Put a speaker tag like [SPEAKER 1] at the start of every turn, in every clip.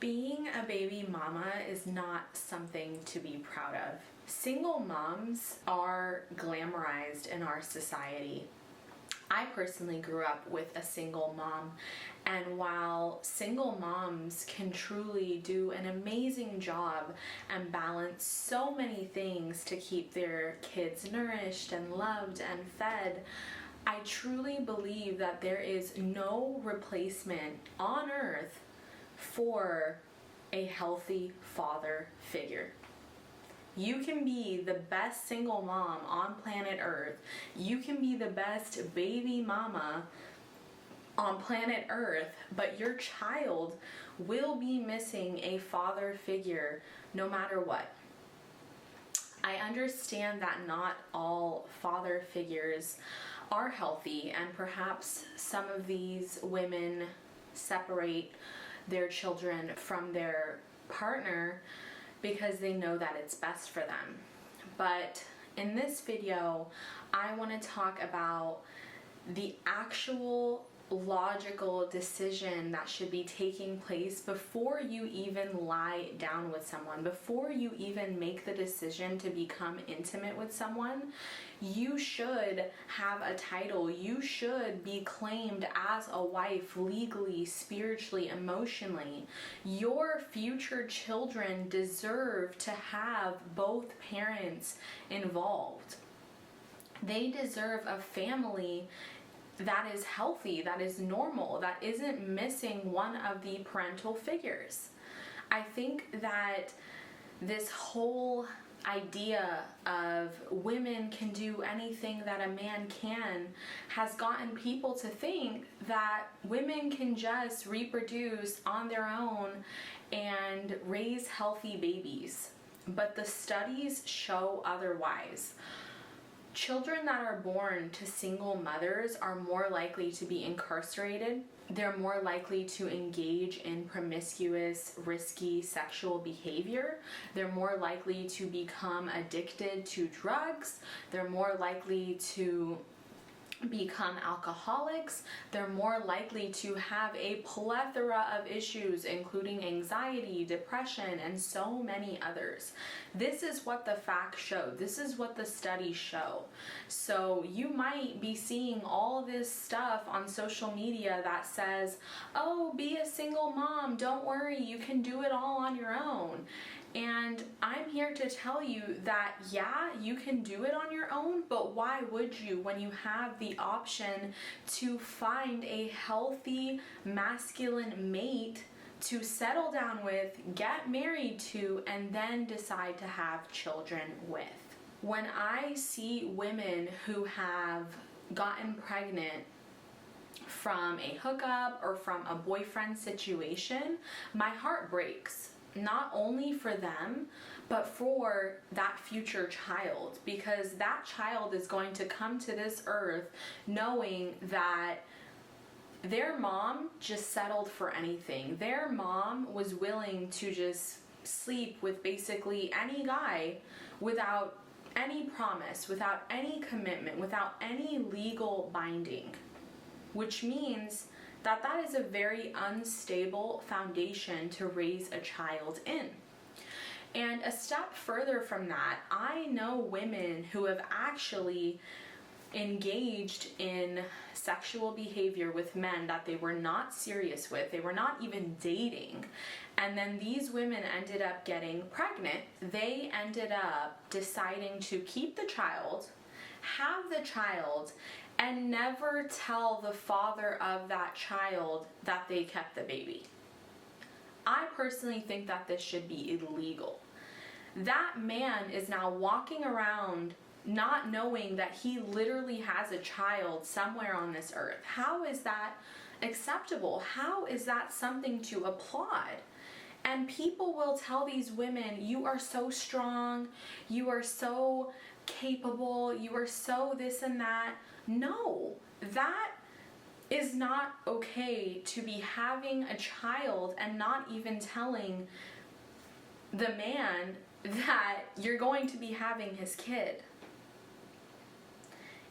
[SPEAKER 1] Being a baby mama is not something to be proud of. Single moms are glamorized in our society. I personally grew up with a single mom, and while single moms can truly do an amazing job and balance so many things to keep their kids nourished and loved and fed, I truly believe that there is no replacement on earth for a healthy father figure. You can be the best single mom on planet Earth. You can be the best baby mama on planet Earth, but your child will be missing a father figure no matter what. I understand that not all father figures are healthy, and perhaps some of these women separate their children from their partner because they know that it's best for them. But in this video, I want to talk about the actual logical decision that should be taking place before you even lie down with someone, before you even make the decision to become intimate with someone. You should have a title. You should be claimed as a wife legally, spiritually, emotionally. Your future children deserve to have both parents involved. They deserve a family that is healthy, that is normal, that isn't missing one of the parental figures. I think that this whole idea of women can do anything that a man can has gotten people to think that women can just reproduce on their own and raise healthy babies. But the studies show otherwise. Children that are born to single mothers are more likely to be incarcerated. They're more likely to engage in promiscuous, risky sexual behavior. They're more likely to become addicted to drugs. They're more likely to become alcoholics. They're more likely to have a plethora of issues, including anxiety, depression, and so many others. This is what the facts show. This is what the studies show. So you might be seeing all this stuff on social media that says, oh, be a single mom, don't worry, you can do it all on your own. And I'm here to tell you that, yeah, you can do it on your own, but why would you when you have the option to find a healthy masculine mate to settle down with, get married to, and then decide to have children with? When I see women who have gotten pregnant from a hookup or from a boyfriend situation, my heart breaks. Not only for them, but for that future child, because that child is going to come to this earth knowing that their mom just settled for anything. Their mom was willing to just sleep with basically any guy without any promise, without any commitment, without any legal binding, which means that is a very unstable foundation to raise a child in. And a step further from that, I know women who have actually engaged in sexual behavior with men that they were not serious with, they were not even dating, and then these women ended up getting pregnant. They ended up deciding to keep the child, have the child, and never tell the father of that child that they kept the baby. I personally think that this should be illegal. That man is now walking around not knowing that he literally has a child somewhere on this earth. How is that acceptable? How is that something to applaud? And people will tell these women, you are so strong, you are so capable, you are so this and that. No, that is not okay, to be having a child and not even telling the man that you're going to be having his kid.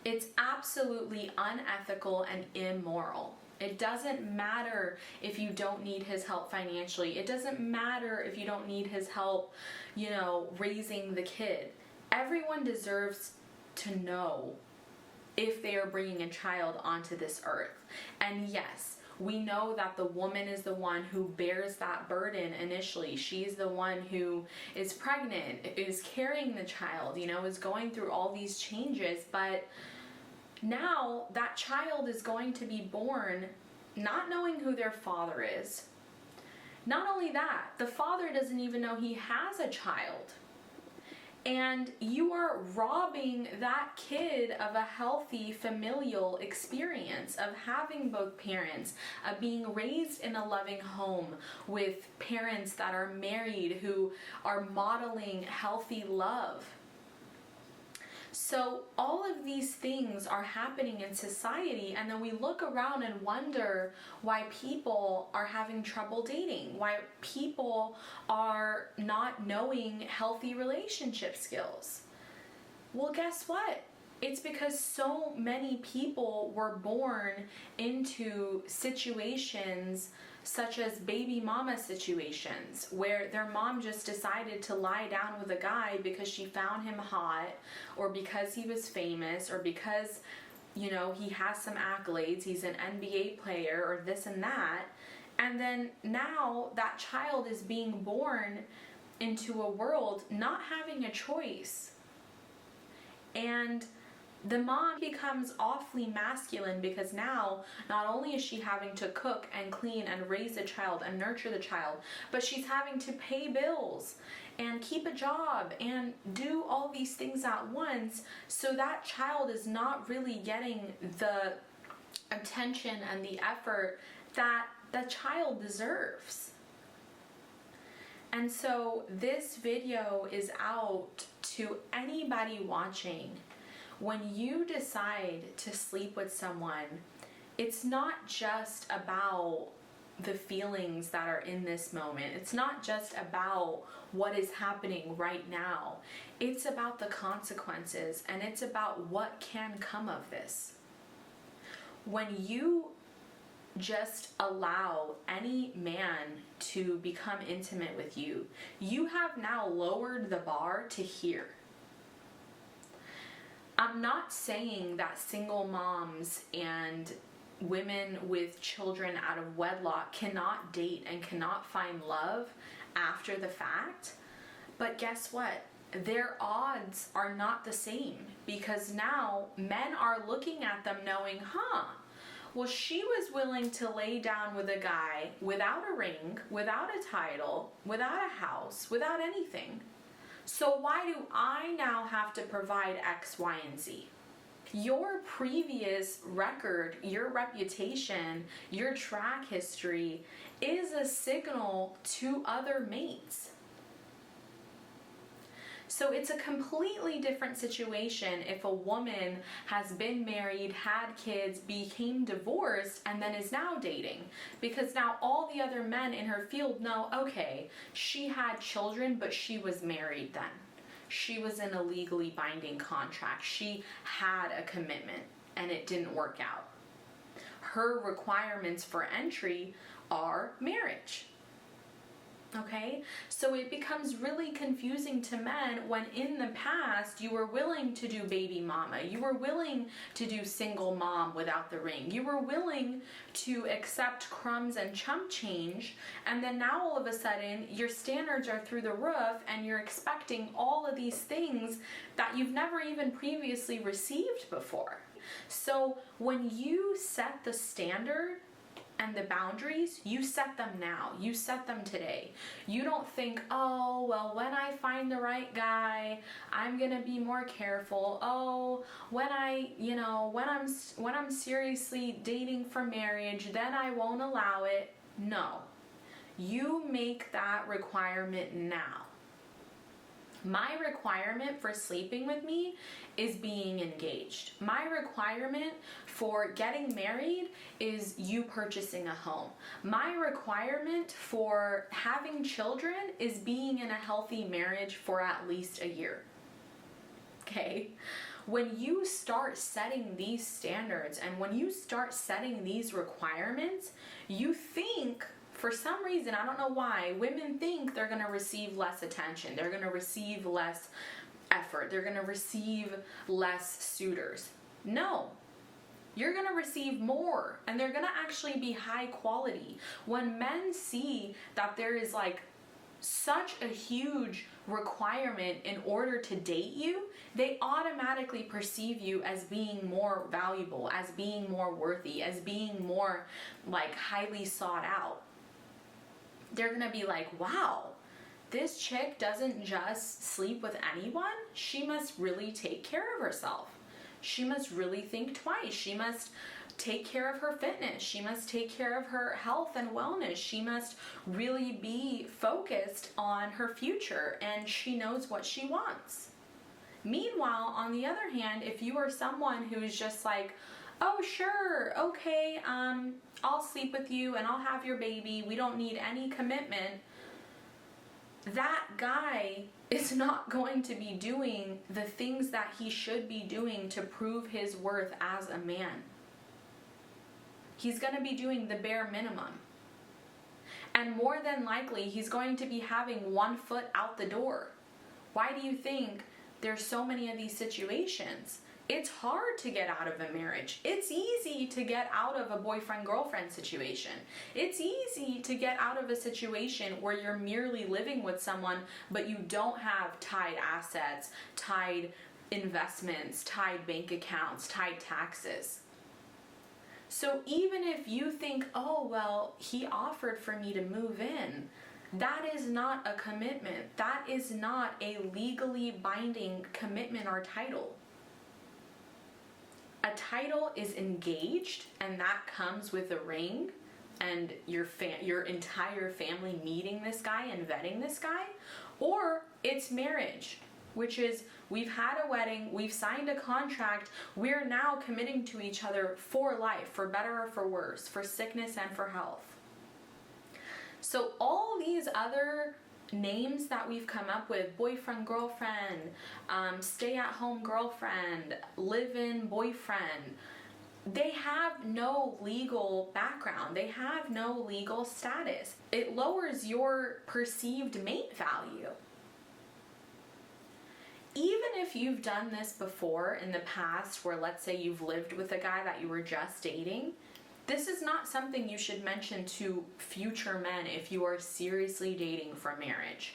[SPEAKER 1] It's absolutely unethical and immoral. It doesn't matter if you don't need his help financially. It doesn't matter if you don't need his help, raising the kid. Everyone deserves to know if they are bringing a child onto this earth. And yes, we know that the woman is the one who bears that burden initially. She's the one who is pregnant, is carrying the child, is going through all these changes. But now that child is going to be born not knowing who their father is. Not only that, the father doesn't even know he has a child. And you are robbing that kid of a healthy familial experience, of having both parents, of being raised in a loving home with parents that are married, who are modeling healthy love. So all of these things are happening in society, and then we look around and wonder why people are having trouble dating, why people are not knowing healthy relationship skills. Well, guess what? It's because so many people were born into situations such as baby mama situations, where their mom just decided to lie down with a guy because she found him hot, or because he was famous, or because, he has some accolades, he's an NBA player, or this and that. And then now that child is being born into a world not having a choice. And the mom becomes awfully masculine, because now not only is she having to cook and clean and raise a child and nurture the child, but she's having to pay bills and keep a job and do all these things at once. So that child is not really getting the attention and the effort that the child deserves. And so this video is out to anybody watching. When you decide to sleep with someone, it's not just about the feelings that are in this moment. It's not just about what is happening right now. It's about the consequences, and it's about what can come of this. When you just allow any man to become intimate with you, you have now lowered the bar to here. I'm not saying that single moms and women with children out of wedlock cannot date and cannot find love after the fact, but guess what? Their odds are not the same, because now men are looking at them knowing, well, she was willing to lay down with a guy without a ring, without a title, without a house, without anything. So why do I now have to provide X, Y, and Z? Your previous record, your reputation, your track history is a signal to other mates. So it's a completely different situation if a woman has been married, had kids, became divorced, and then is now dating. Because now all the other men in her field know, okay, she had children, but she was married then. She was in a legally binding contract. She had a commitment, and it didn't work out. Her requirements for entry are marriage. Okay, so it becomes really confusing to men when in the past you were willing to do baby mama, you were willing to do single mom without the ring, you were willing to accept crumbs and chump change, and then now all of a sudden your standards are through the roof and you're expecting all of these things that you've never even previously received before. So when you set the standard and the boundaries, you set them now. You set them today. You don't think, oh, well, when I find the right guy, I'm gonna be more careful. Oh, when I'm seriously dating for marriage, then I won't allow it. No. You make that requirement now. My requirement for sleeping with me is being engaged. My requirement for getting married is you purchasing a home. My requirement for having children is being in a healthy marriage for at least a year. Okay? when you start setting these standards and when you start setting these requirements, you think, for some reason, I don't know why, women think they're going to receive less attention, they're going to receive less effort, they're going to receive less suitors. No. You're going to receive more, and they're going to actually be high quality. When men see that there is like such a huge requirement in order to date you, they automatically perceive you as being more valuable, as being more worthy, as being more like highly sought out. They're going to be like, wow, this chick doesn't just sleep with anyone. She must really take care of herself. She must really think twice. She must take care of her fitness. She must take care of her health and wellness. She must really be focused on her future, and she knows what she wants. Meanwhile, on the other hand, if you are someone who is just like, oh sure, okay, I'll sleep with you and I'll have your baby, we don't need any commitment, that guy is not going to be doing the things that he should be doing to prove his worth as a man. He's going to be doing the bare minimum. And more than likely, he's going to be having one foot out the door. Why do you think there's so many of these situations? It's hard to get out of a marriage. It's easy to get out of a boyfriend-girlfriend situation. It's easy to get out of a situation where you're merely living with someone, but you don't have tied assets, tied investments, tied bank accounts, tied taxes. So even if you think, oh, well, he offered for me to move in, that is not a commitment. That is not a legally binding commitment or title. A title is engaged, and that comes with a ring and your entire family meeting this guy and vetting this guy, or it's marriage, which is we've had a wedding, we've signed a contract, we're now committing to each other for life, for better or for worse, for sickness and for health. So all these other names that we've come up with, boyfriend, girlfriend, stay-at-home girlfriend, live-in boyfriend, they have no legal background. They have no legal status. It lowers your perceived mate value. Even if you've done this before in the past, where let's say you've lived with a guy that you were just dating, this is not something you should mention to future men if you are seriously dating for marriage.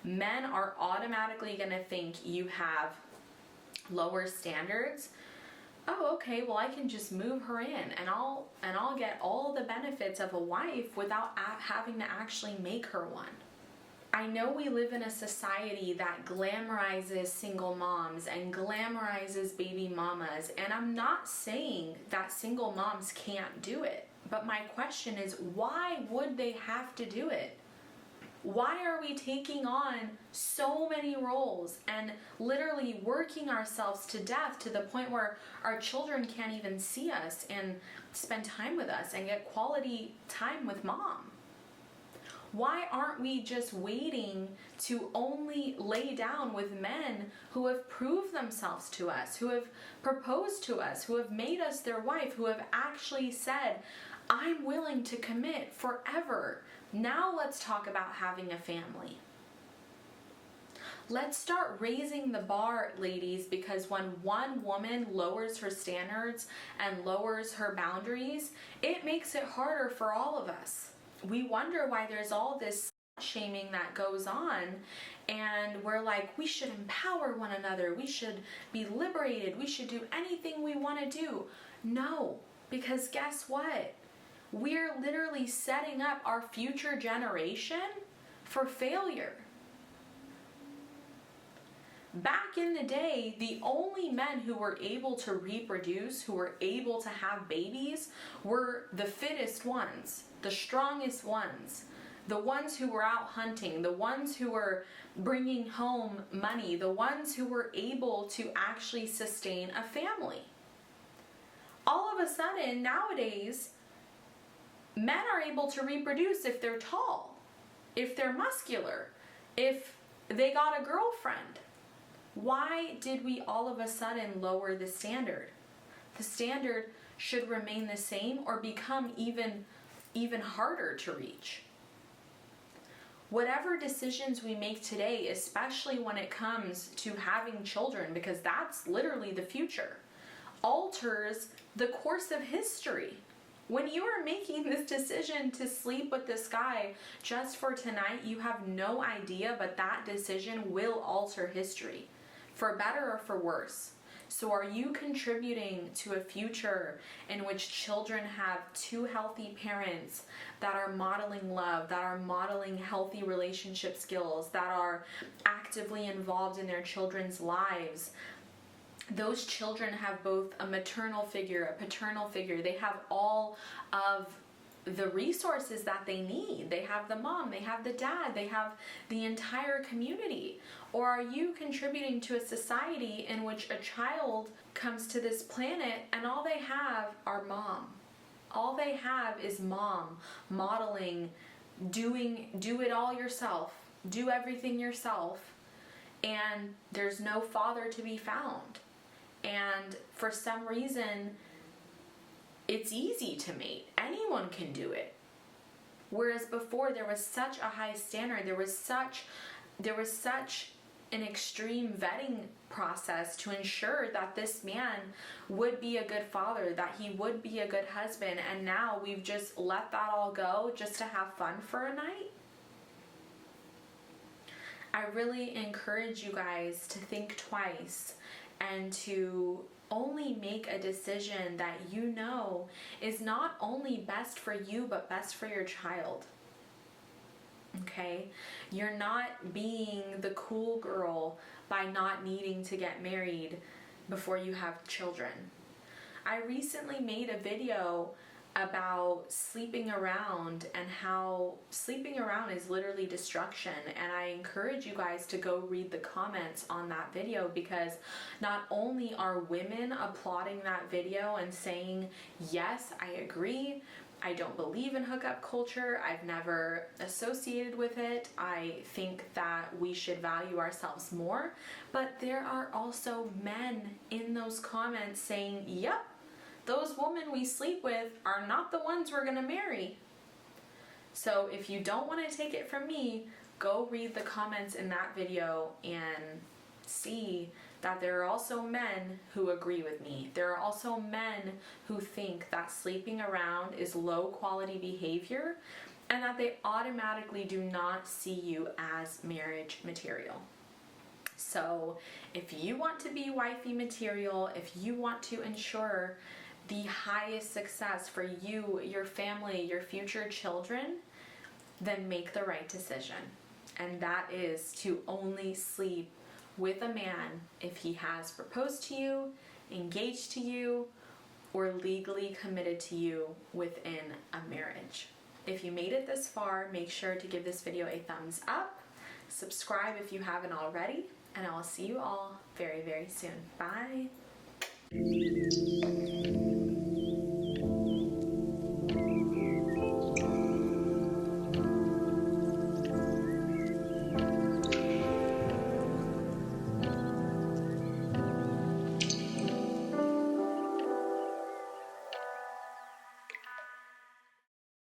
[SPEAKER 1] Men are automatically going to think you have lower standards. Oh, okay, well I can just move her in and I'll get all the benefits of a wife without having to actually make her one. I know we live in a society that glamorizes single moms and glamorizes baby mamas, and I'm not saying that single moms can't do it, but my question is, why would they have to do it? Why are we taking on so many roles and literally working ourselves to death to the point where our children can't even see us and spend time with us and get quality time with mom? Why aren't we just waiting to only lay down with men who have proved themselves to us, who have proposed to us, who have made us their wife, who have actually said, I'm willing to commit forever. Now let's talk about having a family. Let's start raising the bar, ladies, because when one woman lowers her standards and lowers her boundaries, it makes it harder for all of us. We wonder why there's all this shaming that goes on, and we're like, we should empower one another, we should be liberated, we should do anything we want to do. No, because guess what? We're literally setting up our future generation for failure. Back in the day, the only men who were able to reproduce, who were able to have babies, were the fittest ones, the strongest ones, the ones who were out hunting, the ones who were bringing home money, the ones who were able to actually sustain a family. All of a sudden, nowadays, men are able to reproduce if they're tall, if they're muscular, if they got a girlfriend. Why did we all of a sudden lower the standard? The standard should remain the same or become even harder to reach. Whatever decisions we make today, especially when it comes to having children, because that's literally the future, alters the course of history. When you are making this decision to sleep with this guy just for tonight, you have no idea, but that decision will alter history, for better or for worse. So are you contributing to a future in which children have two healthy parents that are modeling love, that are modeling healthy relationship skills, that are actively involved in their children's lives? Those children have both a maternal figure, a paternal figure. They have all of the resources that they need. They have the mom, they have the dad, they have the entire community. Or are you contributing to a society in which a child comes to this planet and all they have are mom? All they have is mom modeling, do it all yourself, do everything yourself, and there's no father to be found. And for some reason, it's easy to mate. Anyone can do it. Whereas before there was such a high standard, there was such an extreme vetting process to ensure that this man would be a good father, that he would be a good husband, and now we've just let that all go just to have fun for a night. I really encourage you guys to think twice and to only make a decision that you know is not only best for you but best for your child. Okay? You're not being the cool girl by not needing to get married before you have children. I recently made a video about sleeping around and how sleeping around is literally destruction, and I encourage you guys to go read the comments on that video, because not only are women applauding that video and saying, yes, I agree, I don't believe in hookup culture, I've never associated with it, I think that we should value ourselves more, but there are also men in those comments saying, yep, those women we sleep with are not the ones we're going to marry. So if you don't want to take it from me, go read the comments in that video and see that there are also men who agree with me. There are also men who think that sleeping around is low quality behavior and that they automatically do not see you as marriage material. So if you want to be wifey material, if you want to ensure the highest success for you, your family, your future children, then make the right decision. And that is to only sleep with a man if he has proposed to you, engaged to you, or legally committed to you within a marriage. If you made it this far, make sure to give this video a thumbs up, subscribe if you haven't already, and I will see you all very, very soon. Bye.